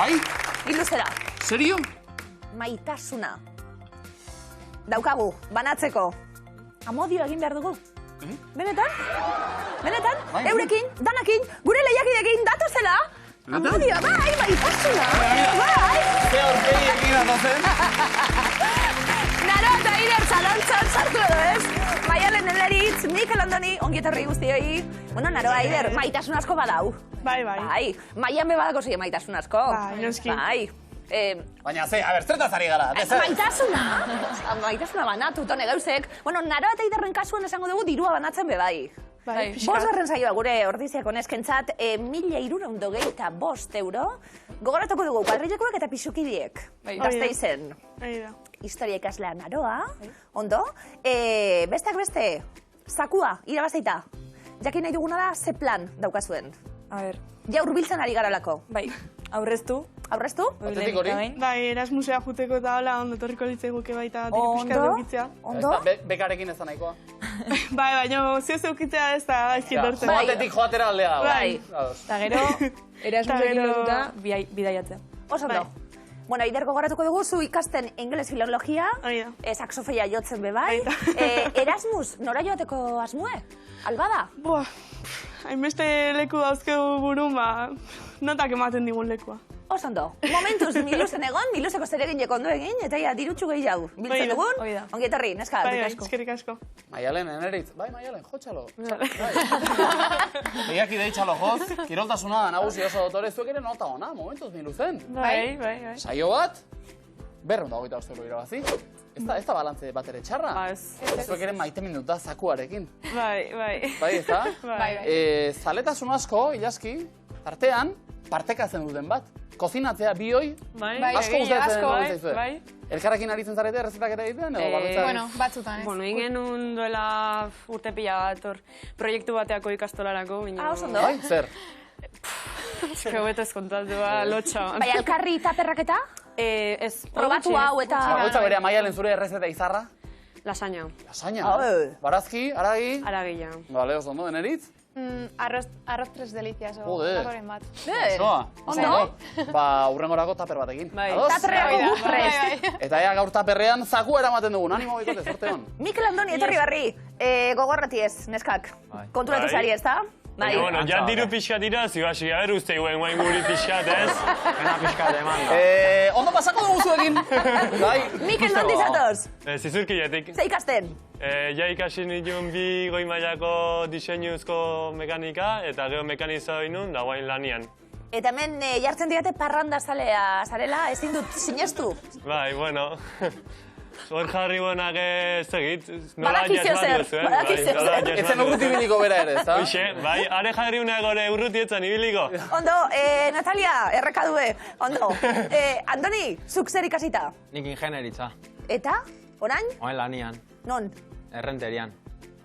Bai? Iluzera. Serio? Maitasuna. Daukagu, banatzeko. Amodio egin behar dugu. Benetan? Benetan? Eurekin, danakin, gure lehiakidekin datozela? Amodioa, bai, maitasuna. Bai. Ze aurpegi egin atozen? Naro eta Aider zalantzan sartu edo ez? Maialen Eleritz, Mikel Andoni, ongietorri guztioi. Bueno, Naro, Aider, maitasun asko badau. Bai, bai. Bai, Maian bebadako zide maitasun asko. Bai, noski. Bai. Baina ze, a ber, zertaz ari gara. Maitasuna banatu, tone gauzek. Bueno, Naro eta Aiderren kasuan esango dugu dirua banatzen bebai. Bai, Bosgarren saioa gure ordiziako neskentzat, 1.325 euro. Gogoratuko dugu kuadrilekoek eta pisukidiek. Gazteizen. Historia ikaslea Naroa, ondo. Besteak beste, zakua, irabazteita. Jakin nahi duguna da, ze plan daukazuen. A ber. Ja urbiltzen ari garalako. Bai, aurreztu. Aurreztu? Batetik hori? Bai, Erasmusea juteko eta hola, ondo torriko litzeguke baita diru pixkat eukitzea. Ondo? Bekarekin ez da nahikoa. Bai, baina zioz eukitzea ez da gaizki etortzen. Batetik joatera aldea. Bai. Eta gero, Erasmusekin lotuta bidaiatzea. Oso ondo. Bueno, Aider gogoratuko dugu zu ikasten ingeles filologia, saxofeia jotzen bebai. Erasmus, nora joateko asmue? Albada? Boa, hainbeste leku dauzkegu burun, notak ematen digun lekua. Oso ondo. Momentuz, Miluzen egon, Miluzeko zereginek ondo egin, eta ja, dirutxu gehiago. Biltzen dugun, ongi etorri, neska. Bai, eskerrik asko. Maialen, Eneritz. Bai, Maialen, jotxalo. Lehiaki deitxalo joz, kiroltasuna nagusi oso dotore, zuek ere nota ona, momentuz Miluzen. Bai. Saio bat, 225 euro irabazi. Ez da balantze bat ere txarra. Ba, ez. Zuek ere maite minuta zakuarekin. Bai. Bai, ez da? Bai. Zaletasun asko, ilaski, tartean, partekatzen duten bat. Kozinatzea bioi, asko gustatzen zaizue. Elkarrekin aritzen zarete, errezetak eta egiten, edo bakoitzak? Bueno, batzutan ez. Bueno, ingen duela urte pila bat, proiektu bateako ikastolarako. Oso ondo. Bai, zer? Hobeto ez kontatu, lotxa. Bai, alkarri taperraketa? Ez. Probatu hau eta... Bakoitza bere Maialen zure errezeta izarra? Lasaña. Lasaña? Barazki, aragi? Aragila. Bale, oso ondo, Eneritz? Arroz tres delicias o Joder. dagoren bat. Ondo? Ba, urrengorako taper batekin. Taperreako guzprest. Eta ea gaur taperrean zakua eramaten dugun, animo baikote, zorte hon. Mikel Andoni, etorri barri, gogorrati ez, neskak. Konturatu zari ez da? Bai. Bueno, ja diru pixkat irazi, basi, a ber, uste guen guain guri pixkat, ez? Pena pixkat, eman. Ondo pasako dugu zuekin. Mikel, nondi zatoz? Zizurkiletik. Ze ikasten? Ja ikasi nituen bi goi mailako diseinuzko mekanika, eta gero mekanizo inun, da guain lanian. Eta hemen jartzen diate parranda zarela, ezin dut sinestu? Bai, bueno. Hor jarri buenak ez egit. Badakizio zer. Etzen urruti biliko bera ere, ez da? Hoxe, bai, are jarri unak gore urruti etzen ibiliko. Ondo, Natalia, errekadue, ondo. Andoni, zuk zer ikasita? Nik ingenieritza. Eta, orain? Oen lanian. Non? Errenterian.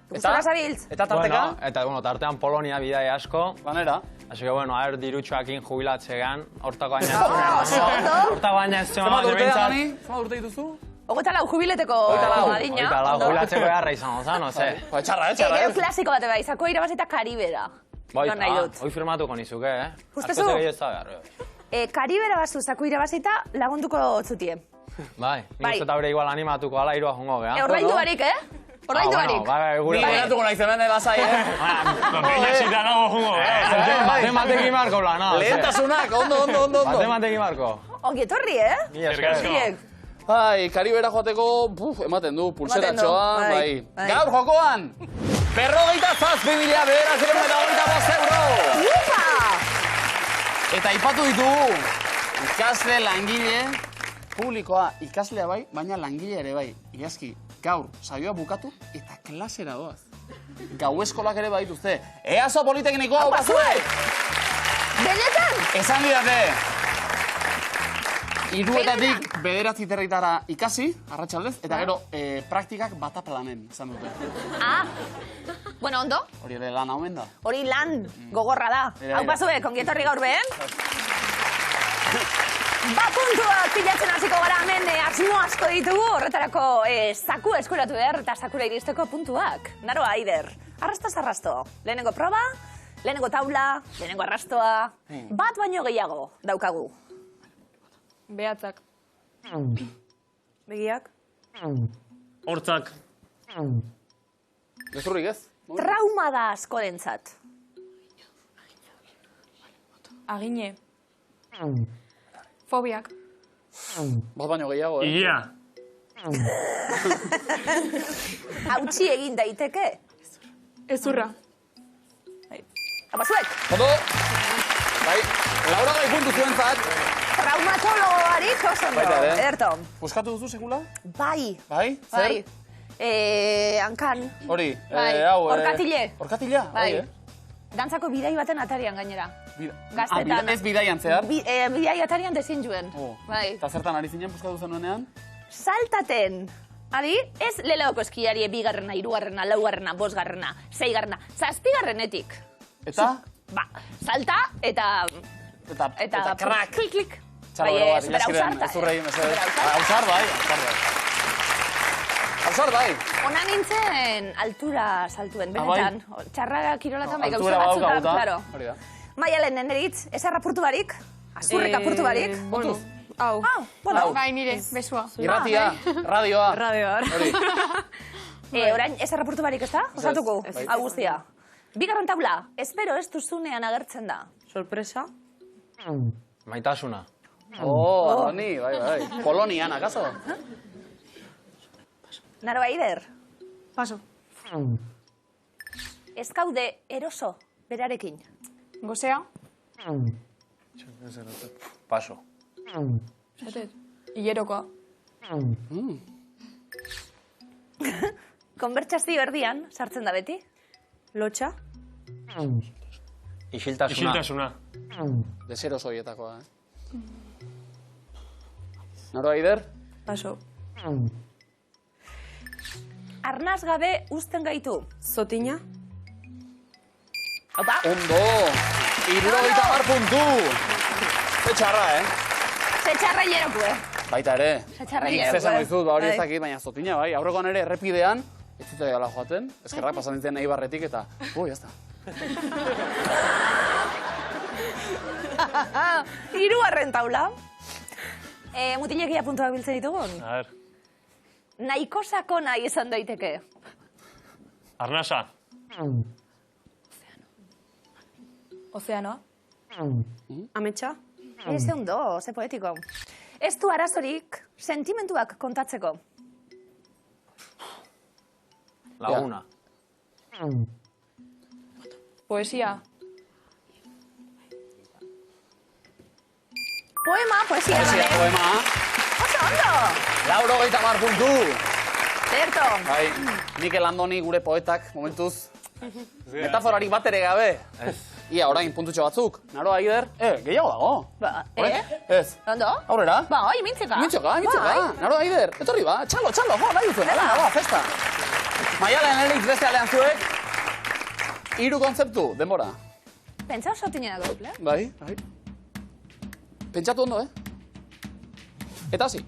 Guztora zabiltz? Eta tarteka? Eta, tartean Polonia bidai asko. Lanera? Así que, bueno, a ver, dirutxoakin jubilatzegan. Hortako baina Hortako baina ez Zenbat urte da, Dani? Zenbat urte dituzu? 24 jubileteko adina. 24 jubilatzeko beharra izan, oza, no sé. Txarra, Gero klasiko bat bai, zako irabazita Karibera. Baita, hoi firmatuko nizuke, Justezu? Asko ez da behar. Karibera bazu zako irabazita lagunduko zutie. Bai, nik uste eta bere igual animatuko ala irua jongo, geha. Ordaindu barik, Ordaindu barik. Ni geratuko nahi zemen lasai, Kokeñasita nago jungo, Batemateki marko lana. Lehentasunak, ondo. Batemateki marko. Ongi etorri, Bai, Karibera joateko, ematen du, pulseratxoa, bai. Gaur jokoan, 57.925 euro! Eta aipatu ditugu, ikasle, langile, publikoa ikaslea bai, baina langile ere bai. Iazki, gaur, saioa bukatu eta klasera doaz. Gau eskolak ere badituzte. EASO Politeknikoa hau bazuek! Benetan? Esan didate. 3etatik 9 territara ikasi, arratsaldez, eta gero praktikak bata planen, esan dute. Bueno, ondo? Hori ere lan hauen da. Hori lan gogorra da. Hau bazuek, ongi etorri gaur behen? Ba puntuak pilatzen hasiko gara hemen asmo asko ditugu, horretarako zaku eskuratu behar eta zakura iristeko puntuak. Naro, Aider, arrastoz arrasto. Lehenengo proba, lehenengo taula, lehenengo arrastoa, bat baino gehiago daukagu. Behatzak. Begiak. Hortzak. Gezurrik ez? Trauma da askorentzat. Agine. Fobiak. Bat baino gehiago, Igia. Hautsi egin daiteke. Ezurra. Abazuek, Ondo, bai, Laura gai puntu zuentzat. traumatologoarik oso ondo. Baita ere. Ederto. Puskatu duzu sekula? Bai. Bai? Bai. Zer? Hankan. Hori, Bai. hau... Orkatile. Orkatila? Bai. Dantzako bidai baten atarian gainera. Gaztetan. Ez bidaian zehar? Bidai atarian dezin juen. Bai. Eta zertan ari zinen puskatu zenuenean? Saltaten. Adi, ez leleoko eskiarie bigarrena, hirugarrena, laugarrena, bosgarrena, seigarrena, zazpigarrenetik. Eta? Ba, salta eta... Eta krak. Klik, klik. Txalo Bai, bero ez, bat, bera ilaskiren, ausarta, ez urrei, bera ausarta. Ausar bai, Ausar bai. Ona nintzen altura saltuen, benetan. Txarra kirolatan bai gauza Altura batzuta, badaukagu, claro. hori da. Maialen neneritz, ez apurtu barik? Azurrik apurtu barik? Bueno, hau. Bueno, Bai, nire, besua. Irratia, radioa. Radioa. Hori. orain ez apurtu barik ez da? Osatuko, hau guztia. Bigarren taula, espero ez duzunean agertzen da. Sorpresa. Maitasuna. Doni, bai. Polonian, akaso? Naroa Ider, Paso. ez gaude eroso berarekin. Gozea. Paso. Hilerokoa. Konbertsazio erdian, sartzen da beti. Lotxa. Isiltasuna. Isiltasuna. Desero soietakoa, Naroa Ider? Paso. Arnaz gabe uzten gaitu. Zotina. Opa, Ondo! 70 puntu! Ze txarra, ze txarra hileroku, Baita ere. Ze txarra Nik hileroku, zesan dizut, hori ez Bai. dakit, baina zotina, bai. Aurrekoan ere errepidean, ez dute gala joaten, eskerrak pasan dintzen Eibarretik eta... jazta. Hirugarren taula. Mutilekia puntuak biltzen ditugun. A ver. Nahiko sakona izan daiteke. Arnasa. Ozeanoa. Ametsa. Ez ondo, ze poetiko. Ez du arazorik sentimentuak kontatzeko. Laguna. Poesia. Poema, poesia, Poesia, bale. poema. Oso ondo! Lauro gehieta puntu! Zerto. Bai, Mikel Andoni gure poetak, momentuz. Metaforarik bat ere gabe. Ia, orain, puntutxo batzuk. Naroa Ider? Gehiago dago. Ba, Ez. Ondo? Aurrera? Ba, oi, mintzeka. Mintzeka. Bai. Naroa Ider, etorri ba. Txalo, jo, nahi duzuen. Ba, festa. Maialen eritz beste alean zuek. 3 kontzeptu, denbora. Pentsa oso tinenak duple. Bai. Pentsatu ondo, Eta hasi.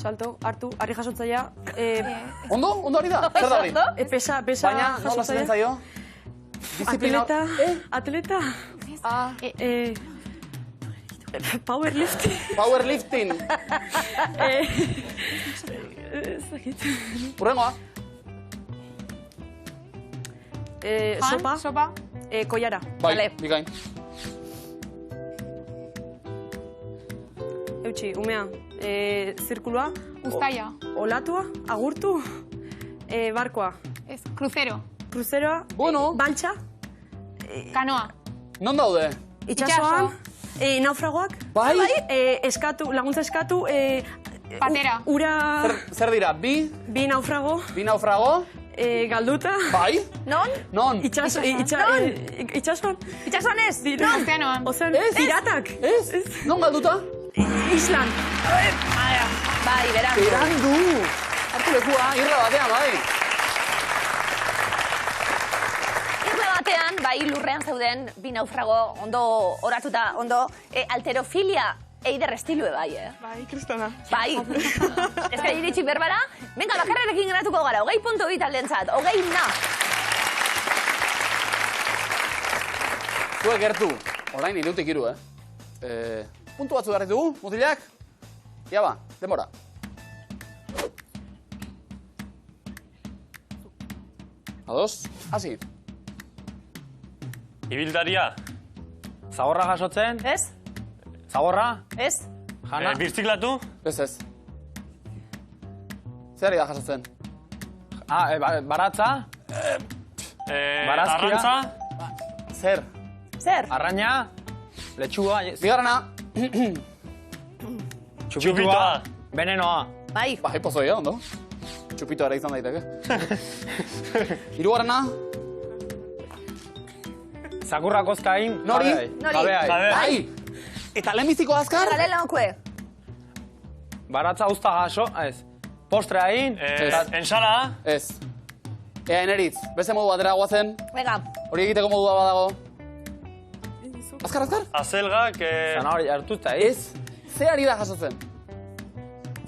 Salto, hartu, harri jasotzaia. Ondo? Ondo hori da? Zer da hori? Pesa Baina, nola zen zaio? Atleta. Atleta. Powerlifting. Powerlifting. Urrengoa. Sopa. Sopa. Koiara. Bai, bikain. Eutxi, umea. Zirkulua. Uztaia. Olatua. Agurtu. Barkoa. Ez, crucero. Cruzeroa. Bueno. Baltsa. Kanoa. Non daude? Itxasoan. Naufragoak. Bai? Eskatu, laguntza eskatu. Patera. Ura. Zer dira? Bi Naufrago. naufrago? Galduta. Bai? Non? Itxasoan. Itxasuan ez? Ozeanoan. Ozean. Piratak. Ez? Non galduta? Islan. Bai, beran. Berandu! Hartu lekua, irra batean, bai. Irle batean, bai, lurrean zeuden, bi naufrago, ondo oratuta, ondo, alterofilia eider estilue bai, Bai, kristona. Bai. Ez da iritsi berbara, venga, bakarrarekin geratuko gara, 20 puntu taldentzat, 20 na. Zuek gertu, orain 3-3, puntu batzu behar ditugu, mutilak. Ia ba, denbora. Ados, hasi. Ibiltaria. Zagorra jasotzen? Ez? Zagorra? Ez? Jana? Birziklatu. Ez. Zer ari da jasotzen? Baratza? Barazkia? Arrantza. Zer? Zer? Arraina? Letxua? Bigarrena. Txupitoa. Venenoa? Bai. Bai, pozoia, ondo. Txupito ere izan daiteke. Hirugarrena. Zakurra kozkain? Nori? Jabeai. Bai! Eta lehenbiziko azkar? Gale lankue. Baratza usta jaso? Ez. Postre hain? Ensalada. Ez. Ea eneritz, beste modu batera guazen. Venga. Hori egiteko modua badago. Azkar? Azelgak. Zanahori hartuta, Ez. Ze ari da jasotzen?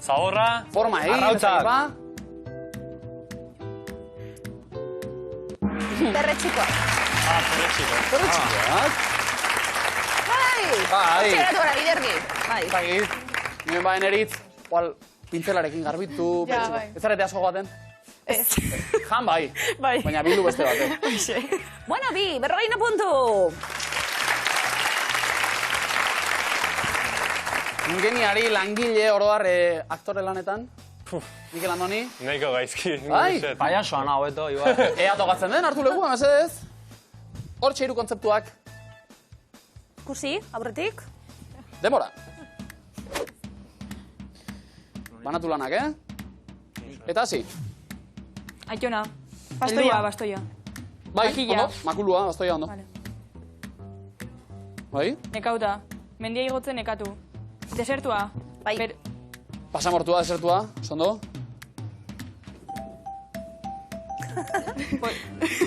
Zagorra. Forma egin. Arrautzak. Perretxikoa. Perretxikoak. Bai. Txeratu gara, bidergi. Bai. Zagit. Nien ba eneritz, igual pintzelarekin garbitu. Ja, bai. Ez zarete asko baten? Ez. Jan bai. Bai. Baina bildu beste baten. Bueno, bi, 40 puntu. Ingeniari langile oroar aktore lanetan. Mikel Andoni. Nahiko gaizki. Bai. Payasoa nago eto, igual. Ea tokatzen den, hartu lekua, mesedez. Hortxe hiru kontzeptuak. Kusi, aurretik. Denbora. Banatu lanak, Eta hasi. Aitona. Bastoia. Bastoia. Bai, Makila. ondo, makulua, bastoia ondo. Vale. Bai, Nekauta. Mendia igotzen nekatu. Desertua. Bai. pasamortua, desertua, ondo.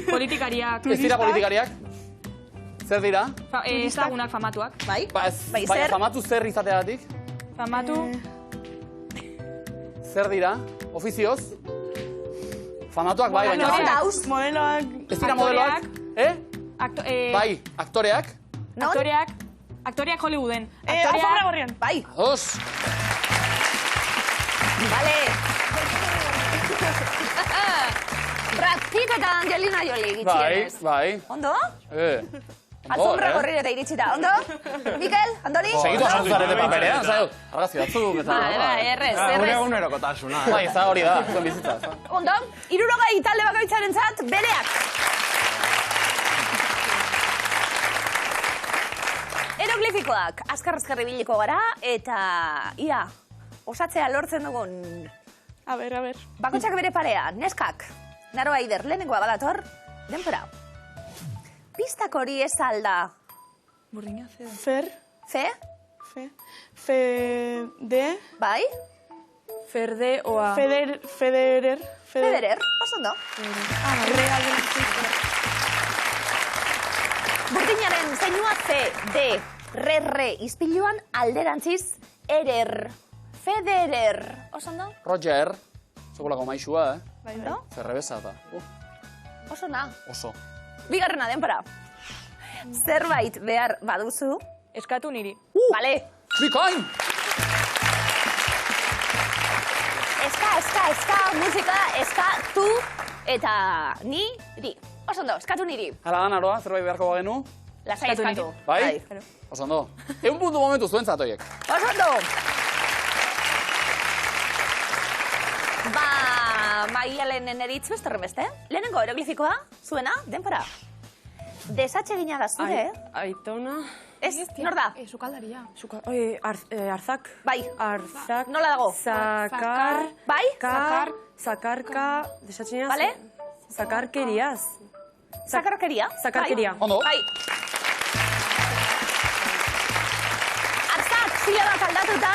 Politikariak. Ez dira politikariak. Zer dira? Ezagunak famatuak. Bai. Ba ez, Bai, baina zer? famatu zer izateagatik. Famatu. Zer dira? Ofizioz? Famatuak bai, baina... Non dauz? Modeloak. Ez dira modeloak? Bai, aktoreak? Non? Aktoreak Hollywooden. Alfombra gorrian. Bai. Ados. Vale. Brad Pitt eta Angelina Jolie gitxienez. Bai. Ondo? Alfombra Alfombra gorrien eta iritsita. Ondo? Mikel, Andoni? Segitu asartu zarete paperean, zaitu. Argazki batzuk eta... Errez, Gure errez. egunerokotasuna. Bai, ez da hori da, zuen bizitza. Ondo? 60 talde bakoitzaren zat, bereak. Eroglifikoak, azkar ibiliko gara, eta ia, osatzea lortzen dugun. A ber. Bakoitzak bere parea, neskak. Naroa Ider, lehenengoa badator, denpora. Pistak hori ez alda. Burdina, Fer. Fe? Bai? Ferde oa. Federer. Federer, osondo. Burdinaren zeinua C, D, re, izpiluan alderantziz, erer. Federer, osondo? Roger, sekulako maixua, Ondo? Zerrebeza eta... Osona. Oso. Bigarrena denpora. Zerbait behar baduzu. Eskatu niri. Vale. Bikain! Eska, musika, eskatu eta niri. Osondo, eskatu niri. Hala da, Naroa, zerbait beharko bagenu? Lasai eskatu. Bai? Osondo. Egun puntu momentu zuen zatoiek. Osondo. Maialen eneritz beste horrenbeste. Lehenengo eroglifikoa, zuena, denpora. Desatxegina da zure, Aitona. Ez, nor da? Sukaldaria. Arzak. Bai. Arzak. Nola dago? Zakar. Bai? Zakarka. Desatxegina. Vale. Zakarkeriaz. Zakarkeria? Zakarkeria. Bai. Ondo. Bai. Arzak, zila bat aldatuta,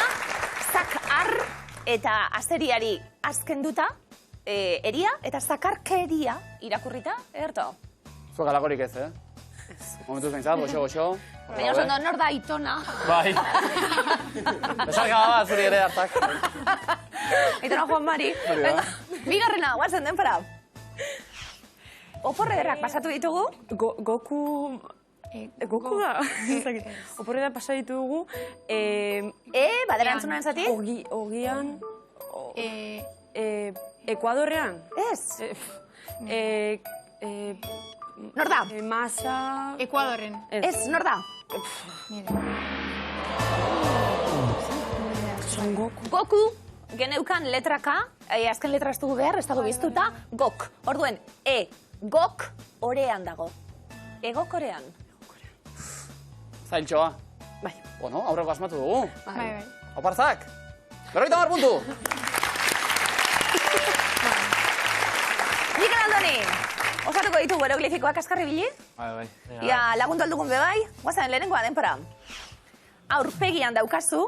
zakar eta azeriari azkenduta, eria eta zakarkeria irakurrita, erto? Zuek alakorik ez, Momentu zaintzat, goxo. Baina oso ondo, nor da Aitona? Bai. Bezarka bat, zuri ere hartak. Aitona Juan Mari. Hori da. Bigarrena, guazen denpora. Oporre derrak pasatu ditugu. Goku. Goku da? Oporretan pasa ditugu, Baderantzunaren zati? ogian, Ekuadorrean. Ez. Nor da? Masa... Ekuadorren. Ez, nor da? Goku, geneukan letraka, azken letra ez dugu behar, ez dago biztuta, gok. Orduen, gok orean dago. Egok orean. Zailtxoa. Bai. Bueno, aurreko asmatu dugu. Bai. Opartzak. 50 puntu. Mikel Andoni, osatuko ditugu eroglifikoak askarri bili? Bai. Ia, lagundu aldugun bebai, guazen lehenengoa denpora. Aurpegian daukazu.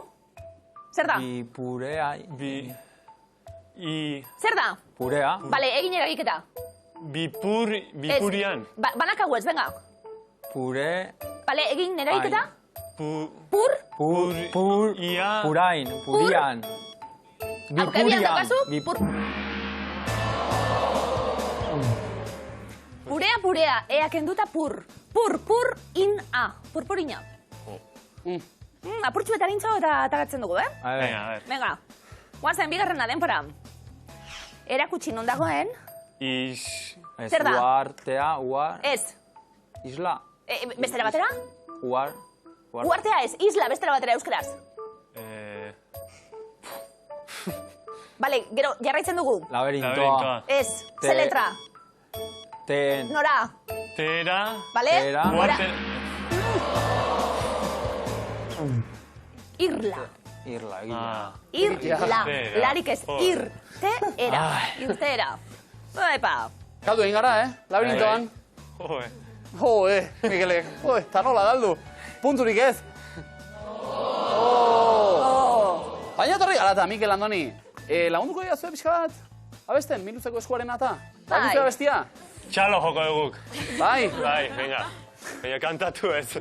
Zer da? Purea. Zer da? Purea. Bale, egin eragiketa. Bipurian. Banakagu ez, venga. Pure... Bale, egin eragiketa. Pur? Purain. Purian. Aurpegian daukazu. Pur. Purea, ea kenduta pur. Pur, in a. Purpurina. Apurtxu eta nintzo eta tagatzen dugu, Venga, a ver. Venga, guazen bigarrena denpora. Erakutsi non dagoen. Zer da? Uartea, Ez. Isla. Bestera batera? Uartea ez, isla, bestera batera euskeraz. Bale, gero, jarraitzen dugu. Laberintoa. Ez, ze letra? Ten. Nora? Tera. Bale? Nora? Irla. Irla. Larik ez, irteera. Irteera. Epa. Galdu egin gara, Labirintoan. Mikelek. Eta nola galdu. Punturik ez. Baina torri gara eta, Mikel Andoni. Lagunduko dira zuen pixka bat? Abesten, Miluzeko eskuaren ata? Laguntzea bestia? Txalo joko eguk. Bai? Bai, venga. Baina kantatu ez.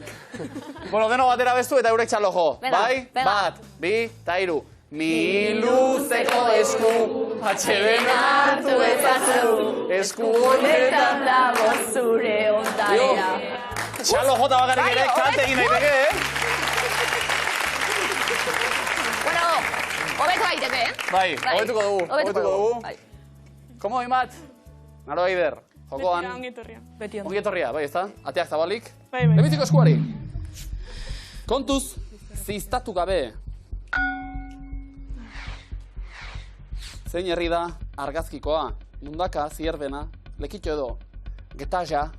Bueno, deno batera bestu eta eurek txalo jo. Bai? Bat, bi, eta hiru. Miluzeko esku, atxeden hartu ezazu. Esku honetan dago zure ondarea. Txalo jota bakarrik ere, kante egin daiteke, Bueno, hobeto daiteke, Bai, hobetuko dugu. Komo, Imat? Naro Eider, jokoan. Beti Ongi etorria, bai, ezta? Ateak zabalik. Bai. Lehenbiziko eskuari. Kontuz, ziztatu gabe. Zein herri da argazkikoa, mundaka, zierdena, lekitxo edo, getaja.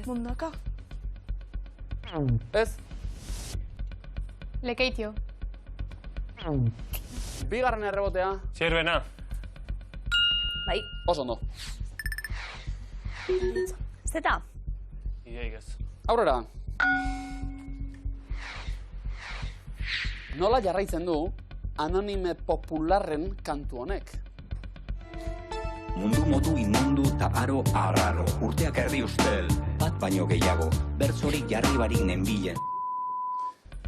Mundaka? Ez, Lekeitio. bigarren errebotea, Zierbena. Bai, oso ondo. zeta. Ideik ez. Aurrera. Nola jarraitzen du anonime popularren kantu honek? Mundu modu inmundu taparo arraro. Urteak erdi ustel, bat baino gehiago. Bertzorik jarri barik nenbilen.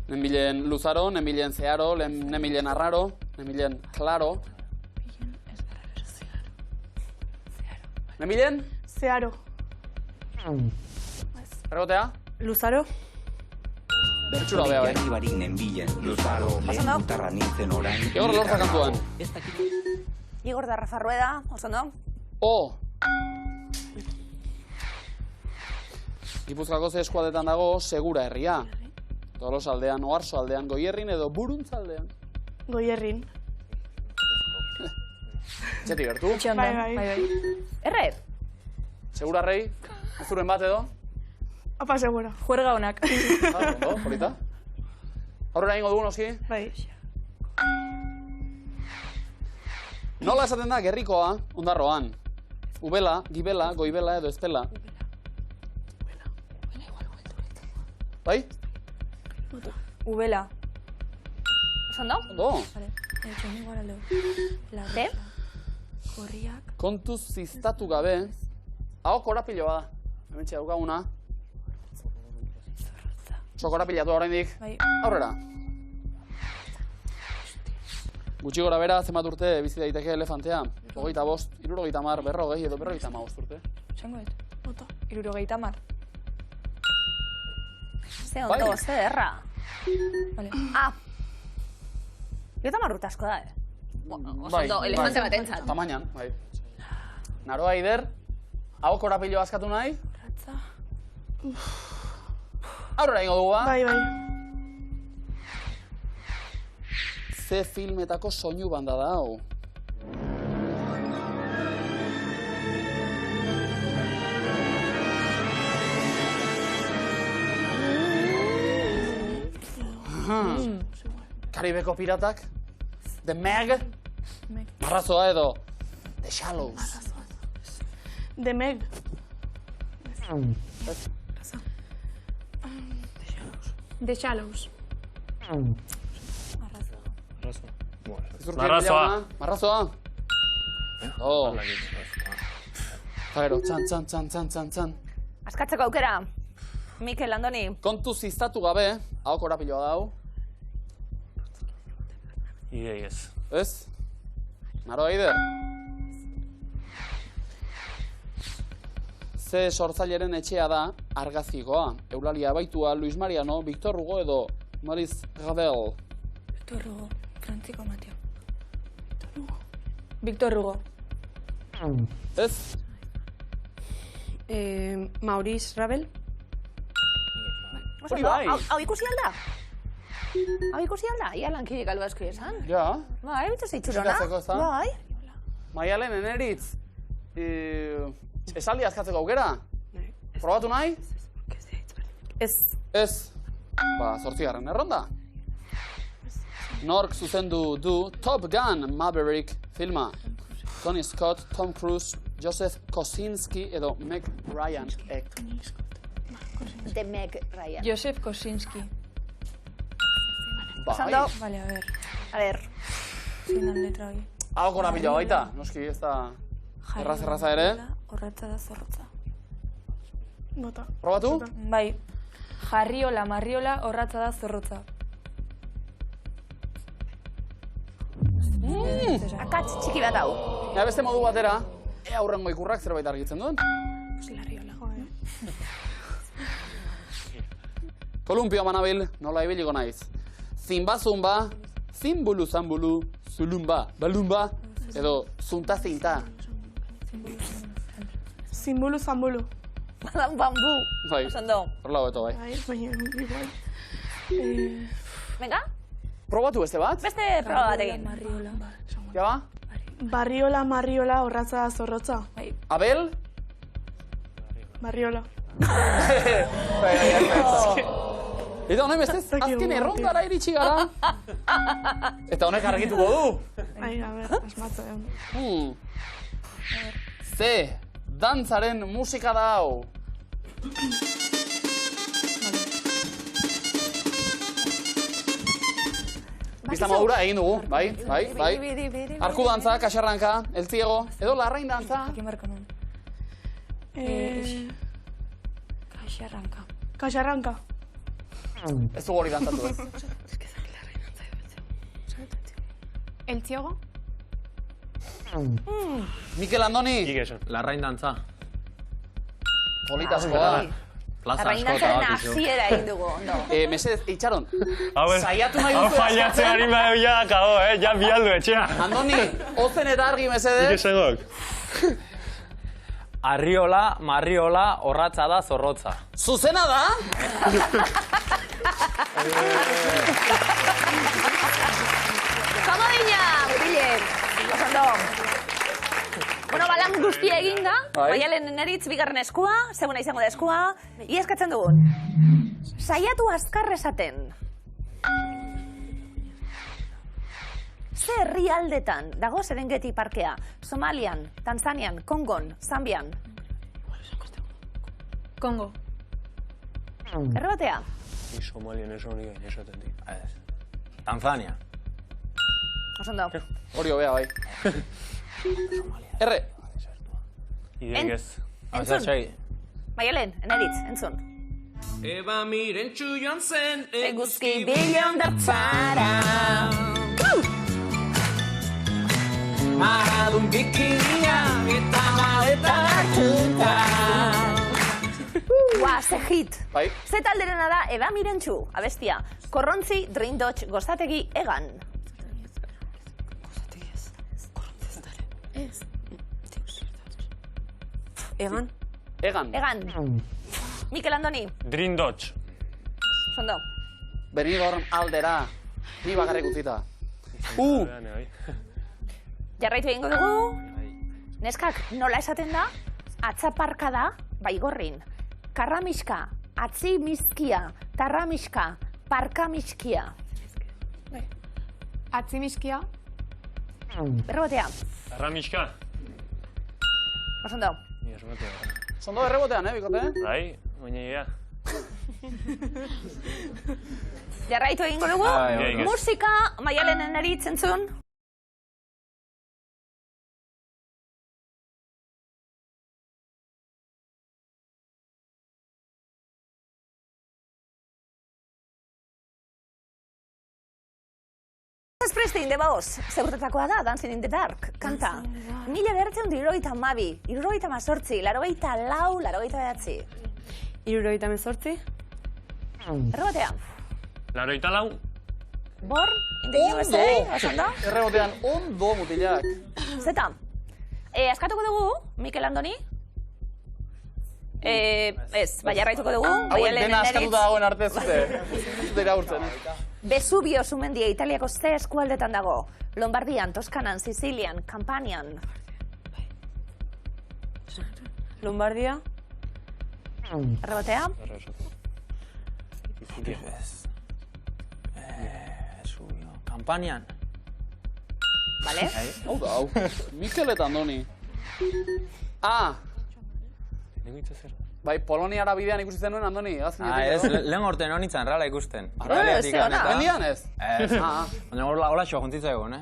Nenbilen luzaro, nenbilen zeharo, nenbilen arraro, nenbilen klaro. Nenbilen? Zeharo. Errebotea? Luzaro? Bertxura bea, bai. Jarri barik nenbilen. Luzaro, lehen gutarra nintzen orain. Igor lortza kantuan. Igor da Rafa Rueda, oso no? O. Gipuzkoako ze eskualdetan dago Segura herria. Tolosaldean, Oarsoaldean, Goierrin edo Buruntzaldean. Goierrin. Txeti gertu. Bai. Erre? Segura rei, azuren bat edo. Apa, segura. Juerga honak. Ondo, polita. Aurrera ingo dugu, noski? Bai. Nola esaten da gerrikoa, ondarroan? Ubela, gibela, goibela edo ezpela. Bai? Ubela. Oso ondo? Ondo. Te? Kontuz ziztatu gabe, hau korapiloa da. Hementxe daukaguna. Oso korapilatu oraindik. Aurrera. Gutxi gora bera, zenbat urte bizi daiteke elefantea? 25, 70, 40 edo 55 urte. Txango dut. 70. Ze ondo, ze erra. Vale. Ah! 70 asko da, Oso ondo, elefante bat entzat. Tamainan, bai. Naroa Ider, hau korapilo askatu nahi? Ratza. Aurrera ingo dugu, ba? Bai. Ze filmetako soinu banda da, hau? Karibeko piratak? The Meg? Marrazoa edo? The Shallows? The Meg. The Shallows. Marrazoa. Marrazoa? Oh. Gero, txan. Askatzeko aukera. Mikel, Andoni. Kontu ziztatu gabe, hau korapiloa da hau. Idei ez. Ez? Naroa Ider? Ze sortzaileren etxea da argazikoa. Eulalia Baitua, Luis Mariano, Victor Hugo edo Maurice Ravel. Victor Hugo. Frantziko Mateo. Victor Hugo. Ez? Maurice Ravel. Hori bai. Hau ikusi alda? Hau ikusi alda? Ia lankirik alba asko esan. Ja. Bai, bitu zeitzurona. Zikatzeko, ez da? Bai. Maialen, eneritz. Esaldi askatzeko aukera? Probatu nahi? Ez. Ez. Ba, 8. erronda. Nork zuzendu du Top Gun Maverick filma. Tony Scott, Tom Cruise, Joseph Kosinski edo Meg Ryan. The Meg Ryan. Joseph Kosinski. Bai. Sando. Vale, A ver. zein dan letra hori. Hau korapila baita, noski ez da erraza ere. Horratza da zorrotza. Bota. Probatu? Bai. Jarriola, marriola, horratza da zorrotza. Akats txiki bat hau. Ja, beste modu batera, aurrengo ikurrak zerbait argitzen duen. Kolumpio manabil, nola ibiliko naiz. Zimba zumba, zimbulu zambulu, zulumba, balumba, edo zunta zinta. Zimbulu zambulu. Badan bambu. Bai, Ondo. horrela hobeto bai. Bai, baina igual. Venga, Probatu beste bat? beste proba bat egin. Ja ba? Barriola, marriola, horratza da zorrotza. Abel? Barriola. Eta honen bestez, azken errondara iritsi gara. Eta honek argituko du. Ai, a ber, asmatza egon. Ze, dantzaren musika da hau. Bista modura egin dugu, bai. Arku dantza, kaxarranka, el ziego, edo larrain dantza. Jakin barko nun. Kaxarranka. Kaxarranka. Ez dugu hori dantzatu ez. El ciego. Mikel Andoni, Ikeson. Larrain dantza. politaskoa. Plaza asko eta Arraindantzaren bat izu. hasiera egin dugu, ondo. Mesedez, itxaron, Hau saiatu nahi hau duzu fallatzen ari maio ja, kao, ja bialdu etxea. Andoni, ozen eta argi mesedez. Ikesegok. Arriola, marriola, horratza da zorrotza. Zuzena da? Komodina, mutilen. Ondo. Bueno, balan guztia eginda, Bai. Maialen neritz bigarren eskua, seguna izango da eskua, ia eskatzen dugun. Saiatu azkar esaten. Ze herrialdetan dago Serengeti parkea? Somalian, Tanzanian, Kongon, Zambian. Kongo. Errebatea. Ni Somalian ez honi gain esaten di. Tanzania. Osondo. Hori hobea, bai. Erre. Ideik ez. Entzun. Maialen, neritz, entzun. Eba mirentxu joan zen Eguzki bilion dartzara. Maradun bikinia eta maleta hartuta. Ze hit. Bai. Ze talderena da Eba Mirentxu, abestia. Korrontzi, Dream Dodge, Gozategi, Egan. Egan? Egan. Mikel Andoni. Dream Dodge. Zondo. Benidorm aldera. Ni bakarrik utzita. Jarraitu egingo dugu. Neskak, nola esaten da? Atzaparka da, baigorrin. Karramiska, atzi mizkia, tarramiska, parkamiskia. Atzimiskia. Errebotea. Arramiska. Osondo. Zondo errebotean, bikote? Bai, oinea. Jarraitu egingo dugu. Musika, Maialenen eritzen zuen. Springsteen de Baos, zeurtetakoa da, Dancing in the Dark, kanta. 1972, 78, 84, 89. 78. Errebotean. 84. Born in the USA, osondo? Errebotean, ondo mutilak. Zeta. Askatuko dugu, Mikel Andoni? Ez, bai jarraituko dugu. Hauek dena askatuta dagoen arte zute iraurtzen. Vesubio sumendia Italiako ze eskualdetan dago. Lombardian, Toskanan, Sicilian, Campanian. Lombardia. Errebotea. Campanian. Vale. Hau da, hau. Mikel eta Andoni. Bai, Poloniara bidean ikusi zenuen, Andoni? Ez, lehen orten honitzen rala ikusten. Ze ona. Mendian ez? Ez, baina hola xo jontzitza egon,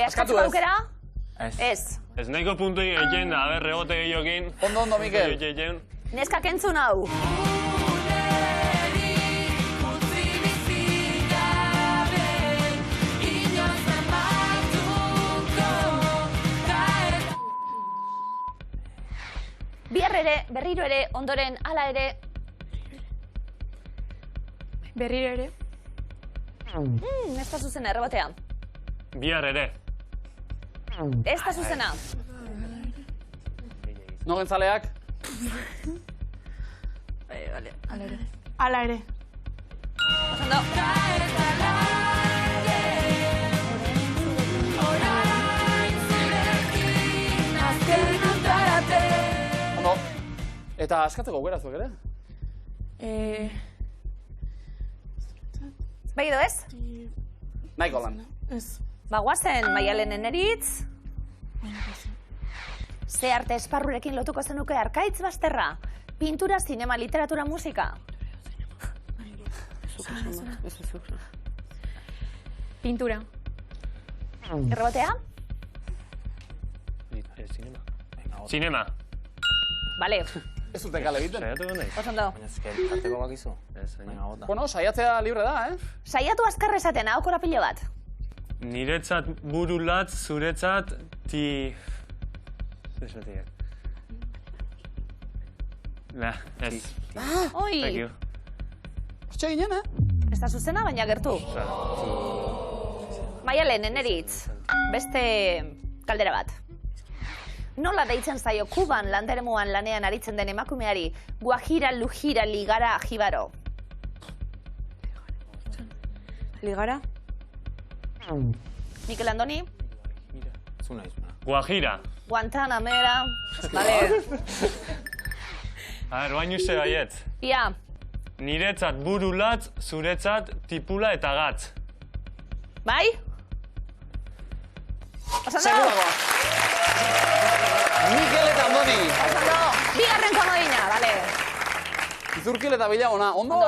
Askatuko aukera? Ez. Ez nahiko puntu egin da, rebote gehiokin. Ondo, Mikel. Neskak entzun hau. Bihar ere, berriro ere, ondoren, hala ere. Berriro ere. Ez da zuzena, errebotea. Bihar ere. Ez da zuzena. Nogen zaleak? Ala ere. Osondo. Ondo. Eta askatzeko aukera zuek ere? Bai edo ez? Nahiko lan. Bagoazen, Maialenen eritz. Ze arte esparrurekin lotuko zenuke Arkaitz Basterra? Pintura, zinema, literatura, musika? Pintura. Errebotea? Zinema. Bale. Ez dute kale egiten. Saiatuko nahi. Osondo. Baina ezken, jarteko bakizu. Bueno, saiatzea libre da, Saiatu azkar esaten, hau korapilo bat. Niretzat buru latz, zuretzat ti... Ez. Oi. Thank you. Hortxe ginen, Ez da zuzena, baina gertu. Maialen, eritz. Beste kaldera bat. Nola deitzen zaio Kuban landeremuan lanean aritzen den emakumeari Guajira, Lujira, Ligara, Jibaro? Ligara? Mikel Andoni? Zuna izuna. Guajira. Guantanamera. Vale. A ber, bain uste baiet. Ia. Niretzat buru latz, zuretzat tipula eta gatz. Bai? Osondo? Seguragoa. Mikel eta Andoni. Osondo. Bigarren komodina, vale. Izurkil eta Bilagona. Ondo,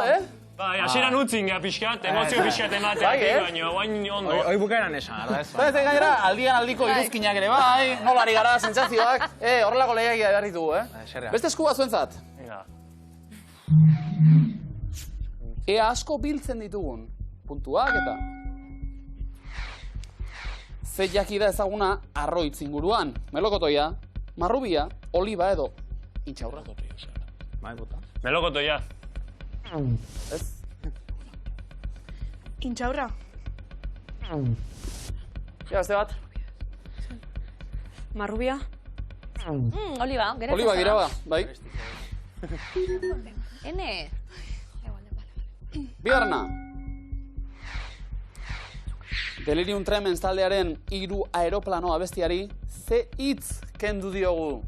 Bai, hasieran utzin geha pixkat, emozio pixkat emateak, baina bain ondo. Hoi bukaeran esan, arda ez? Eta ez gainera, aldian aldiko iruzkinak ere bai, nolari gara, sentsazioak, horrelako lehiakia behar ditugu, Beste esku bat zuentzat. Ea asko biltzen ditugun, puntuak eta... ze jakida ezaguna arroitz inguruan. Melokotoia, marrubia, oliba edo intxaurra. Bai, bota. Melokotoia. Ez? Intxaurra. Ja, beste bat. Marrubia. Oliba, gero. Oliba gira ba, bai. Ene. Bigarrena. Delirium Tremens taldearen 3 aeroplano abestiari ze hitz kendu diogu.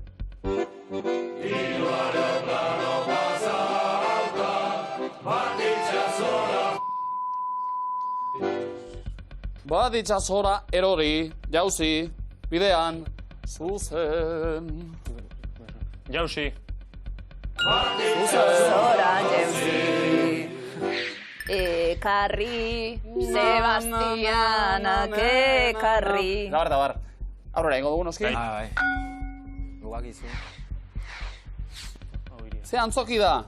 Bat itxasora erori, jauzi, bidean, zuzen. Jauzi. Zora jauzi. Ekarri, Sebastianak ekarri. Dabar. Aurrera, ingo dugu noski. Bai. Gugakizu. Ze antzoki da?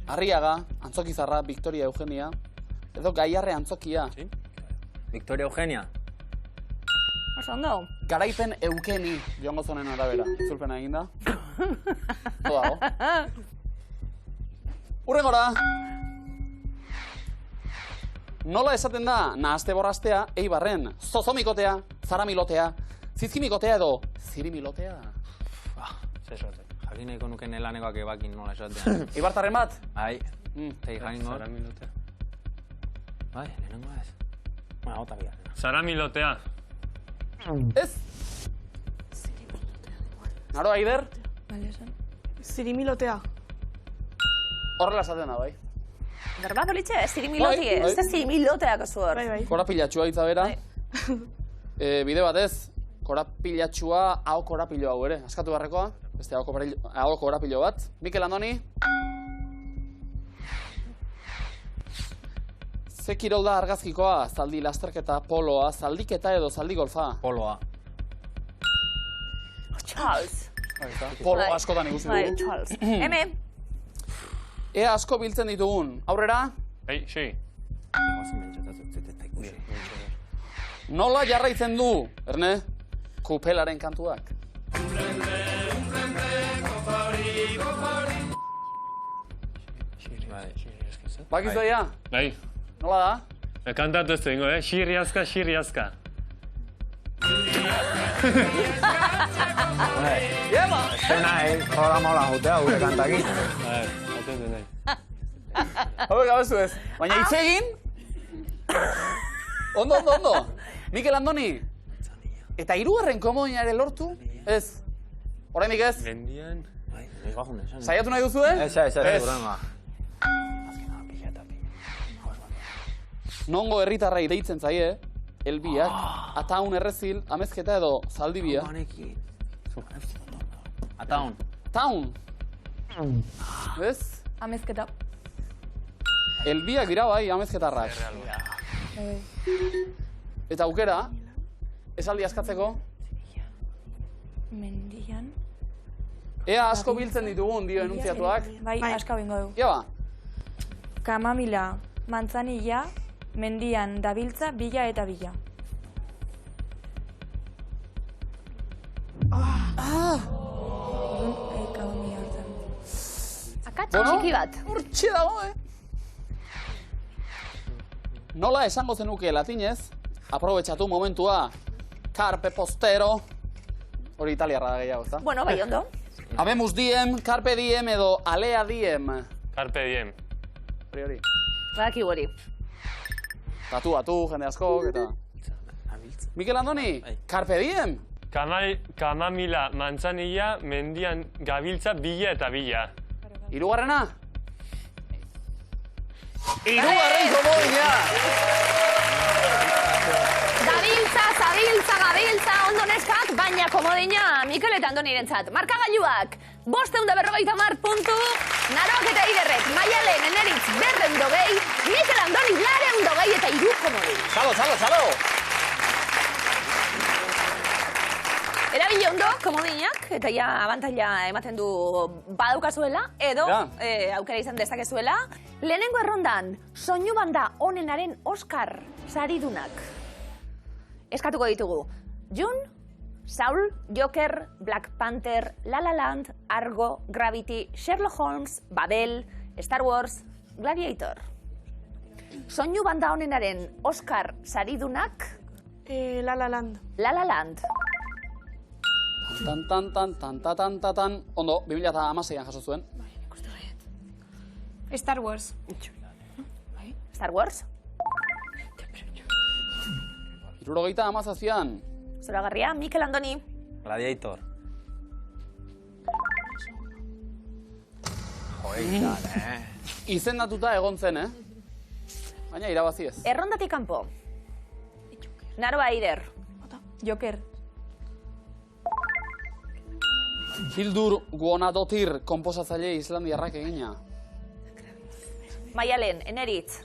Arriaga, Antzokizarra, Victoria Eugenia, edo Gaiarre Antzokia. Victoria Eugenia. Oso ondo. Garaipen Eukeni, joango zonen arabera. Itzulpena eginda. Dago. Urrengora. Nola esaten da nahazte borrastea, Eibarren, zozomikotea, zaramilotea, zizkimikotea edo zirimilotea. Zesote. Jakin nahiko nuken elanekoak ebakin nola esatean. Eibartarren bat? Bai. Tegi jakingo. Zaramilotea. Bai, lehenengo ez. Bueno, gota bia. Zaramilotea. Ez? Naro, Aider? Zirimilotea. Horrela esaten da, bai. Berba politxe, zirimilotie. Ez da zirimiloteak oso hor. Bai. Korapilatxua hitza bera. Bide batez, korapilatxua hau korapilo hau ere. Askatu barrekoa, beste hau korapilo bat. Mikel Andoni. Ze kirol da argazkikoa, zaldi lasterketa, poloa, zaldiketa edo zaldi golfa. Poloa. Charles. Polo askotan ikusi Bai, dugu. Charles. Hemen. Ea asko biltzen ditugun. Aurrera, Sí. nola jarraitzen du, Erne? Kupelaren kantuak. Bakizu daia? Bai. Nola da? Kantatu ez dugu, Xirri aska, xirri aska. Eba! Zena, programa hola jutea gure kantakin. Atentu nahi. Habe gabezu ez. Baina hitz egin? Ondo. Mikel Andoni. Eta 3. komodinare lortu? Ez. Oraindik ez? Mendian. Saiatu nahi duzu, eh? Ez, programa. Nongo herritarrei deitzen zaie, elbiak, ataun errezil, amezketa edo zaldibia. Ataun. Taun. Ez? Amezketa. Elbiak dira bai, amezketarrak. Eta aukera, esaldi askatzeko, Mendian. ea asko biltzen ditugun dio enuntziatuak. Bai, aska bingo du. Eba, Kamamila, mantzanilla, mendian dabiltza, bila eta bila. Kamamila hartzen. Akatsa txiki bat. Hortxe dago, Nola esango zenuke latinez, aprobetxatu momentua, carpe postero, hori italiarra da gehiago, ezta? Bueno, bai ondo. Habemus diem, carpe diem edo alea diem. Carpe diem. Hori. Badaki hori. Batu, jende askok, eta... Mikel Andoni, carpe diem? Kamamila mantzanilla, mendian gabiltza, bila eta bila. Hirugarrena? Hirugarren komodina! Gabiltza, ondo neskak, baina komodina Mikel eta Andonirentzat. Markagailuak, 550 puntu, Naroak eta Iderrek, Maialen, Eneritz, 220, Mikel Andoni, 220 eta 3 komodin. Txalo! Erabili ondo, komodinak, eta ja abantaila ematen du badaukazuela, edo aukera izan dezakezuela. Lehenengo errondan, soinu banda onenaren Oscar saridunak. Eskatuko ditugu. June, Saul, Joker, Black Panther, La La Land, Argo, Gravity, Sherlock Holmes, Babel, Star Wars, Gladiator. Soinu banda honenaren Oscar saridunak? La La Land. La La Land. Tan. Ondo, 2016an jaso zuen. Star Wars. Star Wars? 77an. Zoragarria, Mikel Andoni. Gladiator. Joitan, Izendatuta egon zen, Baina irabazi ez. Errondatik kanpo. Naroa Eider. Joker. Hildur Guðnadóttir konposatzaile islandiarrak egina. Maialen, Eneritz.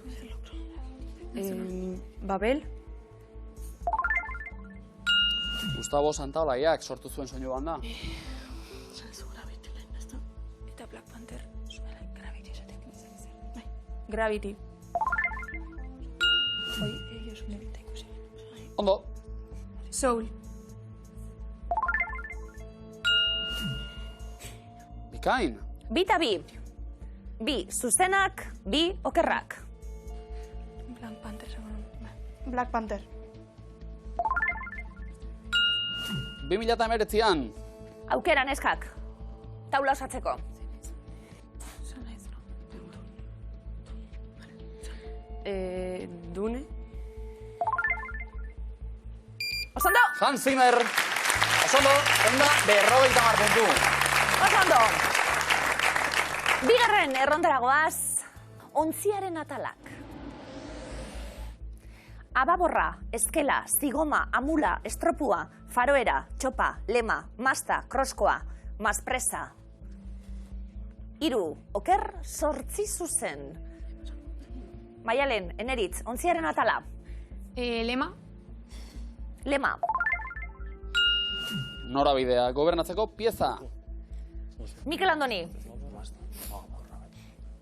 Babel. Gustavo Santaolaiak sortu zuen soinu banda. Eta Black Panther. Gravity. Ondo. Soul. Bikain. Bita bi. Bi zuzenak, bi okerrak. Black Panther. Black Panther. 2019an. Aukera neskak. Taula osatzeko. Dune. Osondo! Hans Zimmer. Osondo, onda 50 puntu. Osondo! Bigarren errondaragoaz, ontziaren atalak. Ababorra, eskela, zigoma, amula, estropua, faroera, txopa, lema, masta, kroskoa, maspresa. 3, oker, 8 zuzen. Maialen, Eneritz, ontziaren atala. Lema. Lema. Norabidea gobernatzeko pieza. Mikel Andoni.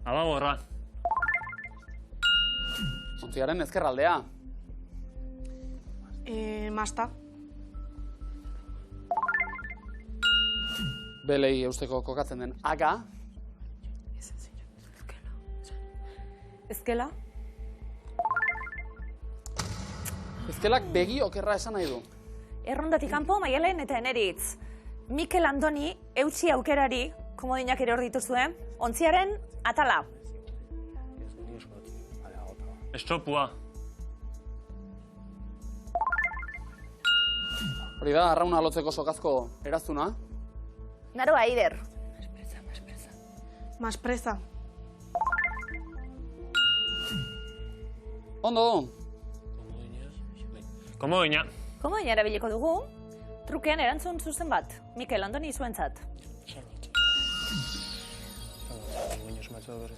Ababorra. Ontziaren ezkerraldea. Masta. Belei eusteko kokatzen den aga. Eskela. Ezkelak begi okerra esan nahi du. Errondatik kanpo, Maialen eta Eneritz. Mikel Andoni, eutxi aukerari, komodinak ere hor dituzue, ontziaren atala. Estropua. Hori da, arrauna lotzeko sokazko eraztuna. Naroa Eider. Maspresa. Ondo. Komodina. Komodina erabiliko dugu, trukean erantzun zuzen bat. Mikel Andoni zuentzat.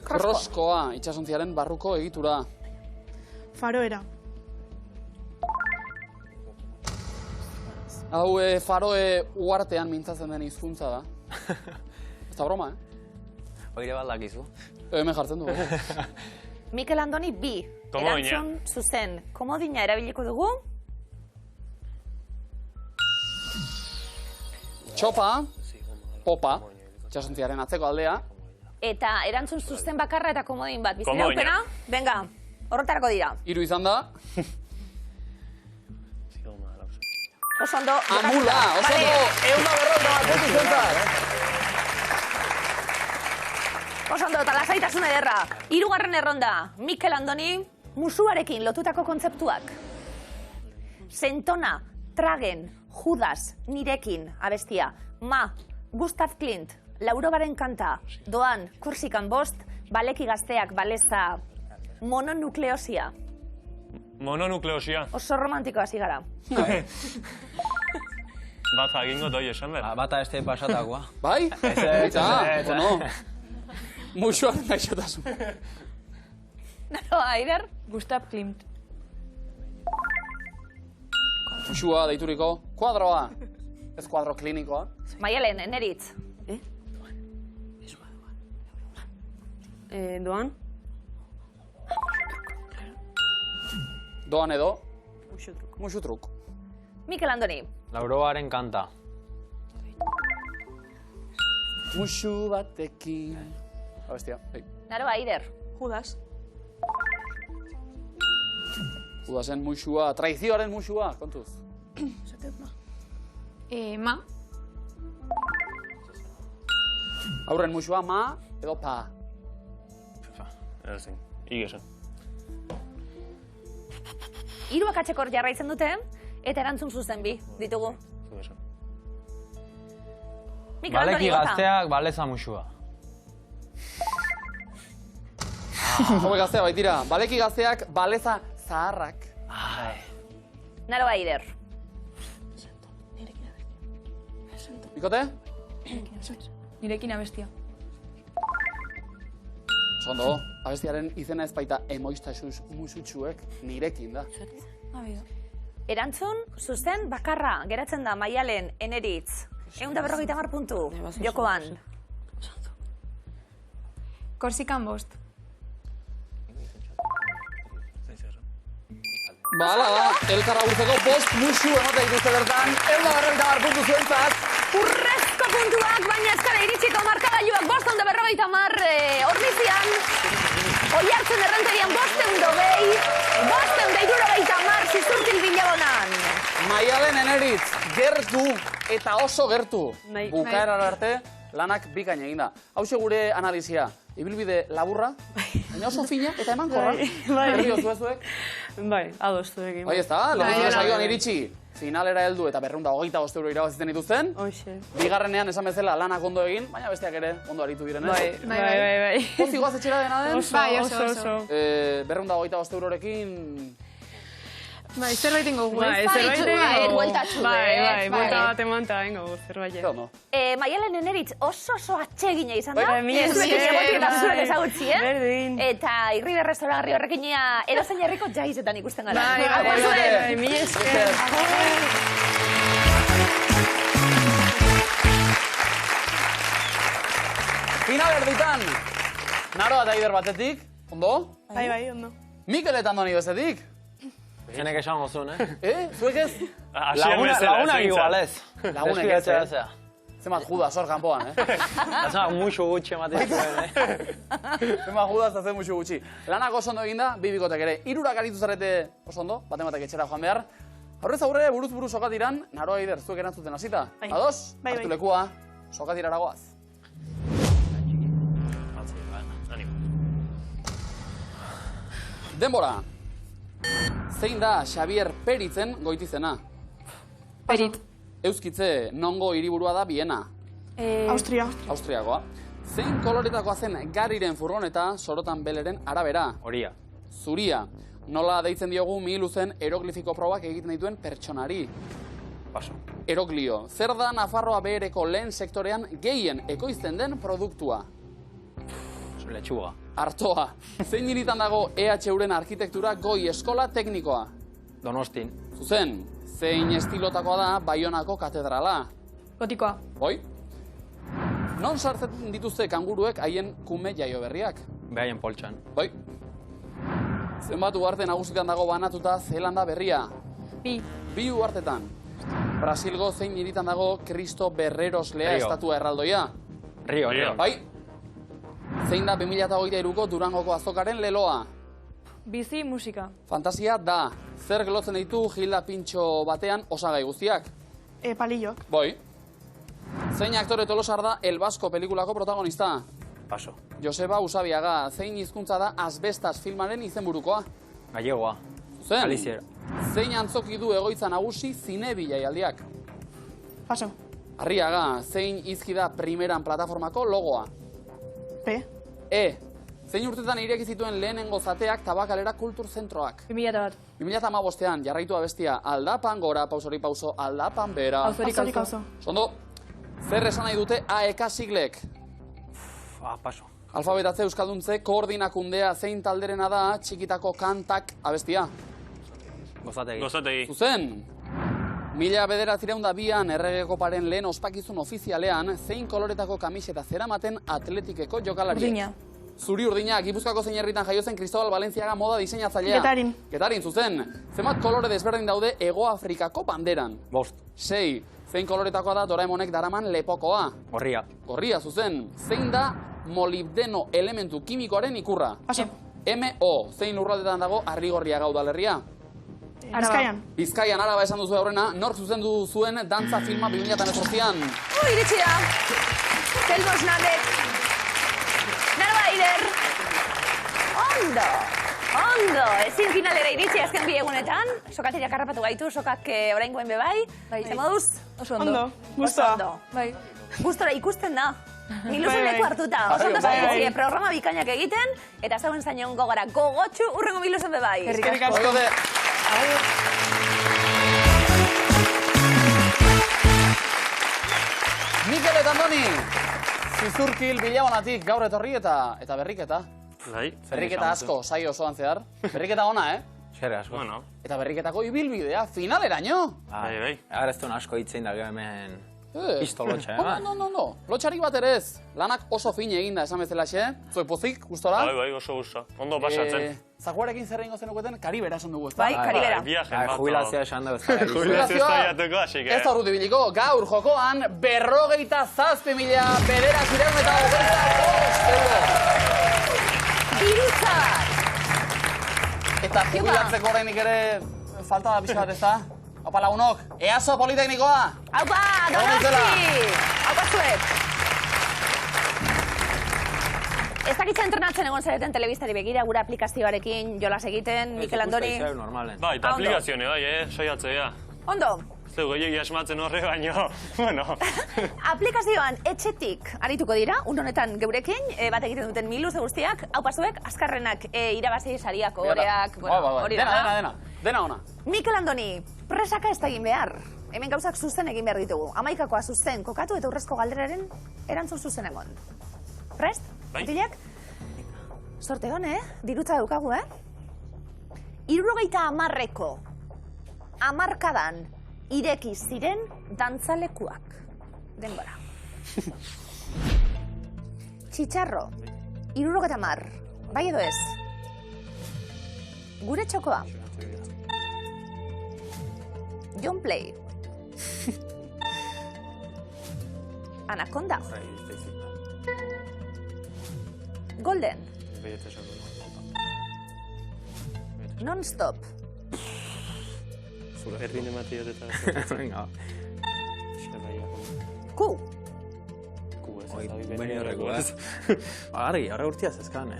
Kroskoa, itxasontziaren barruko egitura. Faroera. Hau faroe uartean mintzatzen den hizkuntza da. Ez da broma, Oire baldakizu. Hemen jartzen dugu. Mikel Andoni bi. Komodina. Erantzun zuzen. Komodina erabiliko dugu. Txopa, popa, itxasontziaren atzeko aldea. Eta erantzun zuzen bakarra eta komodin bat. Komodina. Biziraupena, venga, horretarako dira. 3 izan da. Oso ondo. Amula, oso ondo, 150 puntu zuentzat. Oso ondo, eta lasaitasun ederra. 3. erronda, Mikel Andoni, musuarekin lotutako kontzeptuak. Sentona, Tragen, Judas, Nirekin, abestia. Ma, Gustav Klimt, Laurobaren kanta, Doan, Kursikan bost, Baleki gazteak, baleza, mononukleosia. Mononukleosia. Oso romantiko hasi gara. Bat egingo doi esan behar. Bata este pasatakoa. Bai? Ez, Bueno, musuaren gaixotasun. Naroa, Aider? Gustav Klimt. Musua deituriko kuadroa. Ez kuadro klinikoa. Maialen, Eneritz. Doan. Doan edo. Musutruk. Mikel Andoni. Lauroaren kanta. Musu batekin. Abestia, Naroa, Aider. Judas. Judasen musua, traizioaren musua, kontuz. Ma. Aurren musua, ma edo pa. Erzin, igesa. Hiru akatzekor jarraitzen dute, eta erantzun zuzen bi ditugu. Igesa. Mikel Baleki Andoni, bota. gazteak baleza musua. Jove gaztea baitira, baleki gazteak baleza zaharrak. Naroa, Aider. Bikote? Nirekin abestia. Zondo, abestiaren izena ez baita emoiztasuz musutsuek nirekin da. Erantzun, zuzen bakarra, geratzen da Maialen, Eneritz. 150 puntu, jokoan. Korsikan 5. Bala da, elkarra gurtzeko 5 musu emate dituzte bertan, 150 puntu zuentzat. Urrezko puntuak, baina ezkara iritsiko markagailuak 550 ordizian. Oiartzen errenterian 520, 560 zizurtil bilabonan. Maialen Eneritz, gertu eta oso gertu. Bukaerara arte, lanak bikain eginda. Hauxe gure analizia, ibilbide laburra, baina oso fina eta emankorra. Herri zuek. Bai, adostu egin. Bai, ez da, lehenengo saioan iritsi. Finalera heldu eta 225 euro irabazitzen dituzten. Hoxe. Bigarrenean esan bezala lanak ondo egin, baina besteak ere ondo aritu direnez. Bai. Pozik goaz etxera dena den? Bai, oso. 225 eurorekin... Bai, zerbait ingo gu, Bai, ez? zerbait ingo. Bueltatxu, Bai, buelta bat emanta ingo zerbait. Maialen Eneritz oso atxegina izan da. Bai, mila Zuek esker, ezagutzen eta zuek bai. ezagutzi, Berdin. Eta irribe restauragarri horrekinea edozein herriko jaizetan ikusten gara. Bai, mila esker. Final erditan, Naroa eta Aider batetik, ondo? Bai, ondo. Mikel eta Andoni bestetik. Zenek esan gozun, Zuek ez? Lagunak igual ez. Lagunek ez, Zemat Judas hor kanpoan, Zema muxo gutxi ematen zuen, Zemat Judas eta zen muxo gutxi. Lanak oso ondo eginda, bi bikotek ere. Hirurak aritu zarete oso ondo, batek etxera joan behar. Aurrez aurre, buruz buru sokatiran, Naroa Aider, zuek erantzuten hasita. Ados? Hartu lekua, sokatirara goaz. Denbora. Zein da Xabier Peritzen goitizena? Perit. Euskitze, nongo hiriburua da Biena? Austria. Austriakoa. Zein koloretakoa zen Gariren furgoneta Sorotan Beleren arabera? Horia. Zuria. Nola deitzen diogu Mihiluzen eroglifiko probak egiten dituen pertsonari? Paso. Eroglio. Zer da Nafarroa behereko lehen sektorean gehien ekoizten den produktua? Letxuga. Artoa. Zein hiritan dago EHUren arkitektura goi eskola teknikoa? Donostin. Zuzen. Zein estilotakoa da Baionako katedrala? Gotikoa. Boi? Non sartzen dituzte kanguruek haien kume jaio berriak? Behaien poltsan. Boi? Zenbat uharte nagusitan dago banatuta Zeelanda berria? Bi uhartetan. Brasilgo zein hiritan dago Kristo Berreroslea estatua erraldoia? Rio. Bai? Zein da 2023ko Durangoko azokaren leloa? Bizi musika. Fantasia da. Zer gelotzen ditu Gilda Pintxo batean osagai guztiak? Palillok. Boi. Zein aktore tolosar da El Basko pelikulako protagonista? Paso. Joseba Usabiaga. Zein hizkuntza da Asbestas filmaren izenburukoa? Gallegoa. Zen? Galiziera. Zein antzoki du egoitza nagusi Zinebi jaialdiak? Paso. Arriaga. Zein izki da primeran plataformako logoa? P. Zein urtetan ireki zituen lehenengo zateak Tabakalera kulturzentroak? 2001. 2015 jarraitu abestia aldapan gora, pausori pauso, aldapan bera. Auzorik auzo. Sondo, zer esan nahi dute AEK siglek? Paso. Alfabetatze euskalduntze koordinakundea zein talderena da txikitako kantak abestia? Gozategi. Zuzen! 1902an erregekoparen lehen ospakizun ofizialean zein koloretako kamiseta zeramaten Atletikeko jokalariek? Urdina. Zuri urdina, Gipuzkoako zein herritan jaio zen Cristobal Valenciaga moda diseinatzailea. Getarin. Getarin, zuzen. Zenbat kolore desberdin daude Hego Afrikako banderan? 5. 6. Zein koloretakoa da Doraemonek daraman lepokoa? Gorria. Gorria, zuzen. Zein da molibdeno elementu kimikoaren ikurra? Paso. MO. Zein lurraldetan dago Arrigorriaga udalerria? Bizkaian. Bizkaian, Araba esan duzu aurrena, nork zuzendu zuen dantza filma 2018an? Iritsi da. Telmos Namek. Narvaider. Ondo. Ezin finalera iritsi azken bi egunetan. Sokateriak harrapatu gaitu, sokak oraingoen bebai. Zer moduz? Oso ondo. Ondo. Gustoa. Bai. Gustora ikusten da. Miluzen leku hartuta. Oso ondo zaitzie programa bikainak egiten, eta zauen zainon gogora gogotxu urrengo Miluzen bebai. Eskerrik asko. Mikel eta Andoni, Zizurkil bilabonatik gaur etorri eta berriketa. Bai. Berriketa asko, saio osoan zehar. Berriketa ona, Xere asko. Bueno. Eta berriketako ibilbidea, finaleraino. Bai. Agareztun asko hitzein da hemen pisto lotxa, No. Lotxarik bat ere ez. Lanak oso fin eginda esan bezalaxe. Zoi pozik, gustora? Bai, oso gusto. Ondo pasatzen. Zaguarekin zer egingo zenuketen, Karibera esan dugu, ezta? Bai, Karibera. Jubilazioa esan da. Jubilazioa zaiatuko, así que... Ez da urruti biliko, gaur jokoan, 57.000 bederatzireun eta €5. Dirutzat! Eta jubilatzeko orainik ere falta da pixka bat, ez da? Opa lagunok, EASO Politeknikoa! Aupa, Donosti! Aupa zuek! Ez dakitza entrenatzen egon zareten telebistari begira, gure aplikazioarekin jolas egiten, Mikel Andoni. Bai, eta aplikazioa, bai, saiatzea. Ondo. Zeu gehiagi asmatzen horre baino, bueno. Aplikazioan etxetik arituko dira, honetan geurekin, bat egiten duten Miluze guztiak, hau pasuek, azkarrenak irabazi sariak, oreak, hori da. Dena ona. Mikel Andoni, presaka ez da egin behar. Hemen gauzak zuzen egin behar ditugu. Hamaikakoa zuzen kokatu eta urrezko galderaren erantzun zuzen egon. Prest? Bai. Mutilak? Sorte hon, dirutza daukagu, 70ko hamarkadan ireki ziren dantzalekuak. Denbora. Txitxarro, 70, bai edo ez? Gure txokoa. John Play. Anaconda. Golden. Non-stop. Errin ematia eta... Venga. Q. Beni horreko, Argi, horre urtiaz ezkan,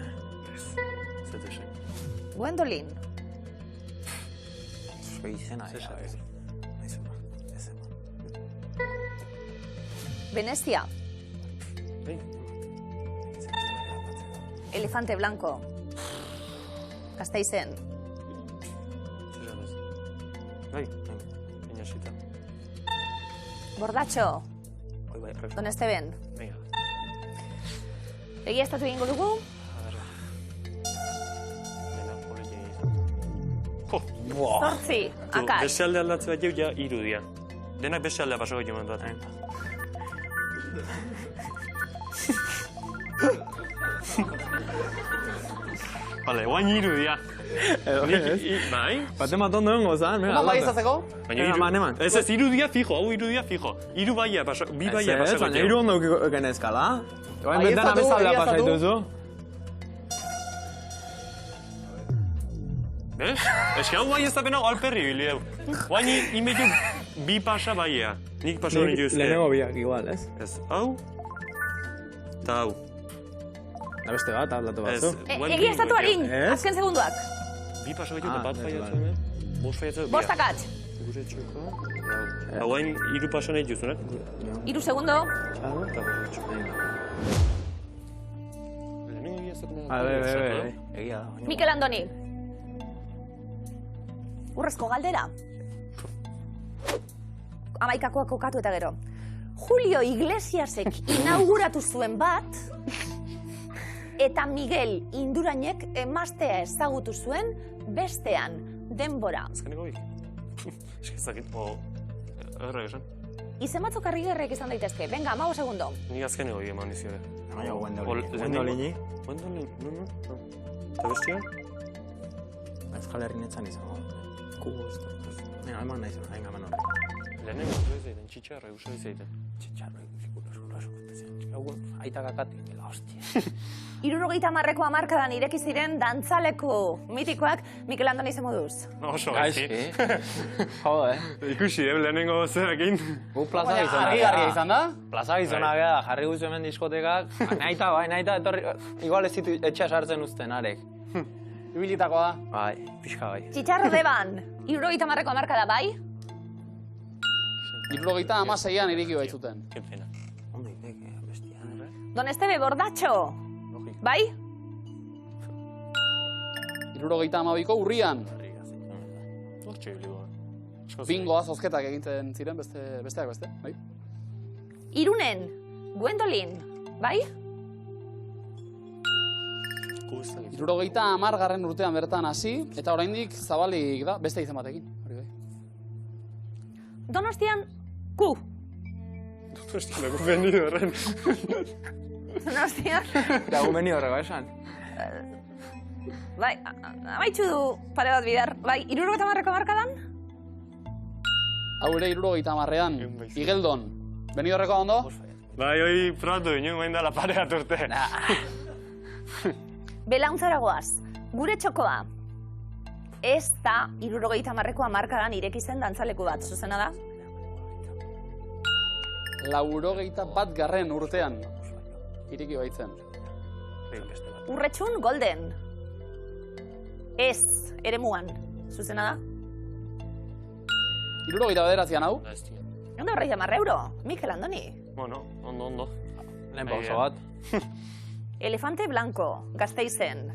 Gwendolyn. Zuzko izena, Venecia. Elefante blanco. Gasteizen. Bai, Peñasita. Bordatxo. Don Esteban. Venga. Egia estatu egingo dugu. Zortzi, akaz. Beste alde aldatze bat jau, ja, irudia. Denak beste aldea pasoko jo momentu bat. Vale, guain irudia. Bai? Bate matondo dengo, zan? Eman bai izatzeko? Eman. Ez, irudia fijo, hau irudia fijo. Iru baia pasako, bi baia pasako. Ez, iru ondo genezkala. Oain bentana bezaldea pasaituzu. ¿Ves? Ez que hau bai ez da penau alperri hili deu. Guain inbetu bi pasa baia. Nik paso hori juz. Lehenengo biak igual, ez? Ez, hau. Eta hau. Da beste bat, aldatu batzu. Egia estatu harin, azken segunduak. Bi paso gehiago bat faiatzen, bost faiatzen. Bostakat. Gure txoko. Hau hain iru paso nahi juzunak. Iru segundo. Eta gure txoko. Lehenengo egia estatu Egia da. Mikel Andoni. Urrezko galdera. Hamaikakoa kokatu eta gero. Julio Iglesiasek inauguratu zuen bat, eta Miguel Indurainek emaztea ezagutu zuen bestean denbora. Azkeneko bik. Eskizakit, erra esan. Izen batzuk harrigarriak izan daitezke. Venga, 15 segundo. Nik azken egoi eman izio. Baina Gwendolini. Gwendolini? No. Eta bestia? Euskal Herri netzan izango. Kubo ez da. Venga, eman nahi zen, venga, eman horrek. Lehenengo oso izaiten, txitxarra uso izaiten. Txitxarra, aita kakatik, dela, hostia. 70ko hamarkadan ireki ziren dantzaleku mitikoak Mikel Andoni ze moduz. Oso gaizki. Jode. Ikusi, lehenengo zerakin. Gu plaza gizona. Argi izan da? Plaza gizona gara, jarri guzu hemen diskotekak. Nahita, etorri, igual ez ditu etxea sartzen uzten, arek. Ibilitakoa da. Bai, pixka bai. Txitxarro Deban, 70ko hamarkada bai? 76an ireki baitzuten. Qué pena. Hombre, bestia. Don Esteve Bordatxo, bai? 72ko urrian. Hortxe biligo. Bingoa zozketak egintzen ziren besteak beste, bai? Irunen, Gwendolyn, bai? 70garren urtean bertan hasi, eta oraindik zabalik da, beste izen batekin. Donostian, Q. Donostian, lagu beni horren. Donostian? Lagu beni horrego esan. Bai, amaitxu du pare bat bidar. Bai, 70ko hamarkadan? Hau ere 70an, Igeldon. Beni horreko ondo? Bai, hoi probatu inoen guen dala pare bat urte. Belauntzara goaz, gure txokoa. Ez da 70ko hamarkadan ireki zen dantzaleku bat, zuzena da? 81garren urtean ireki baitzen. Urretxun Golden. Ez, eremuan, zuzena da? 79an hau? Ondo horrei €10, Mikel Andoni. Bueno, ondo. Lehen pauso bat. Elefante Blanco, Gasteizen.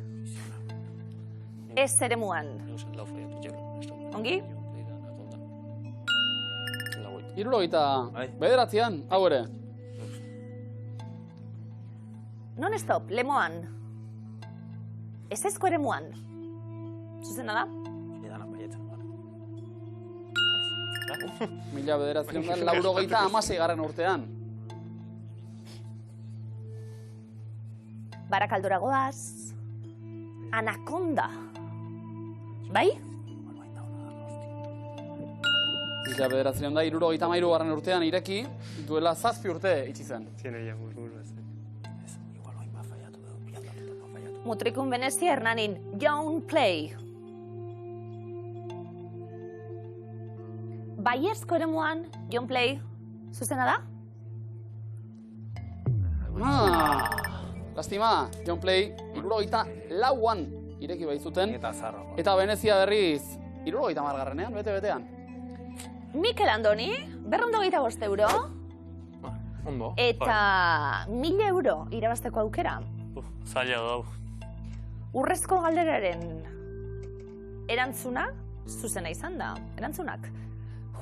Ez eremuan. Ongi? 79an, hau ere. Non-stop, Lemoan. Ez ezko eremuan. Zuzena da? Edanak baietzen gara. 1986garren urtean. Barakaldora goaz. Anaconda. Bai? 1973garren urtean ireki, duela 7 urte itxi zen. Mutrikun Venezia Hernanin, Young Play. Baiezko eremuan, Young Play, zuzena da? Lastima, Young Play, 74an ireki baitzuten. Eta Venezia berriz, 70garrenean, bete-betean. Mikel Andoni, €225. Ondo. Eta €1000 irabazteko aukera. Zaila dau. Urrezko galderaren erantzuna, zuzena izan da, erantzunak.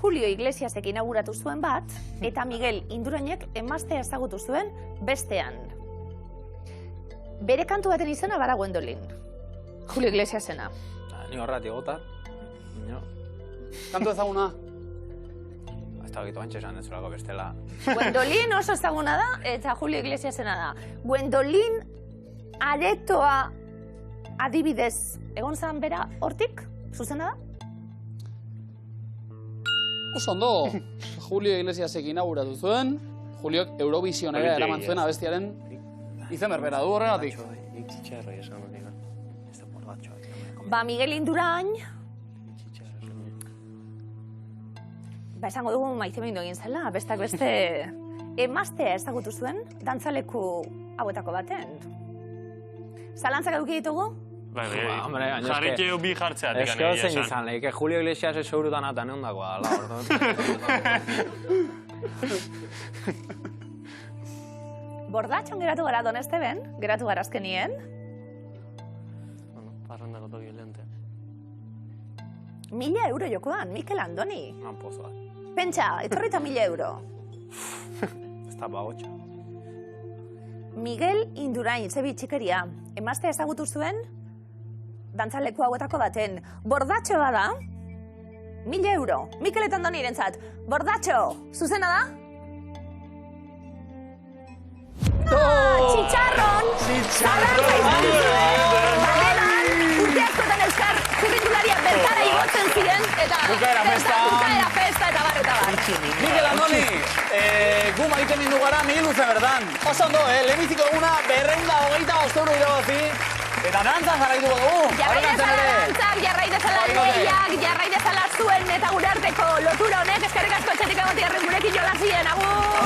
Julio Iglesiasek inauguratu zuen bat, eta Miguel Indurainek emaztea ezagutu zuen bestean. Bere kantu baten izena bara Gwendolyn. Julio Iglesiasena. Ni horrati egotar. Kantu ezaguna? Ez da gitu bantxe esan ez zurako bestela. Gwendolyn oso ezaguna da, eta Julio Iglesiasena da. Gwendolyn aretoa adibidez egon zan bera hortik, zuzena da? Oso ondo, Julio Iglesiasek inauguratu zuen, Juliok Eurovisionera eraman zuen abestiaren izen berbera du horregatik. Ba, Miguel Indurain, ba, esango dugu maitemindu egin zela, bestak beste emaztea ezagutu zuen, dantzaleku hauetako baten. Zalantzak eduki ditugu? Bai, jarrikeu bi jartzeatik eske zein izan lehike, Julio Iglesias eseurutan atan eundakoa, ala, orduan. Bordatxon geratu gara Don Esteben, geratu gara azkenien. Bueno, parrandako toki lehente. €1000 jokoan, Mikel Andoni. Pozoa. Pentsa, etorrita €1000. Ez da bagotxa. Miguel Indurain, zebi txikeria, emaztea ezagutu zuen, dantzaleku hauetako baten. Bordatxo bada, 1000 euro. Mikel eta Andonirentzat. Bordatxo, zuzena da? Txitxarron! Badenan, urte askotan euskar kurrikularia bertara igotzen ziren, eta Bukaera festa eta bar. Mikel Andoni, gu maite mindu gara, Miguel Luze berdan. Oso ondo, lehenbiziko eguna 225 euro irabazi. Eta dantzan jarraitu dugu. Jarrai dezala dantzak, jarrai dezala lehiak, jarrai dezala zuen eta gure arteko lotura honek, eskerrik asko etxetik egotiarren gurekin jolazien, agur!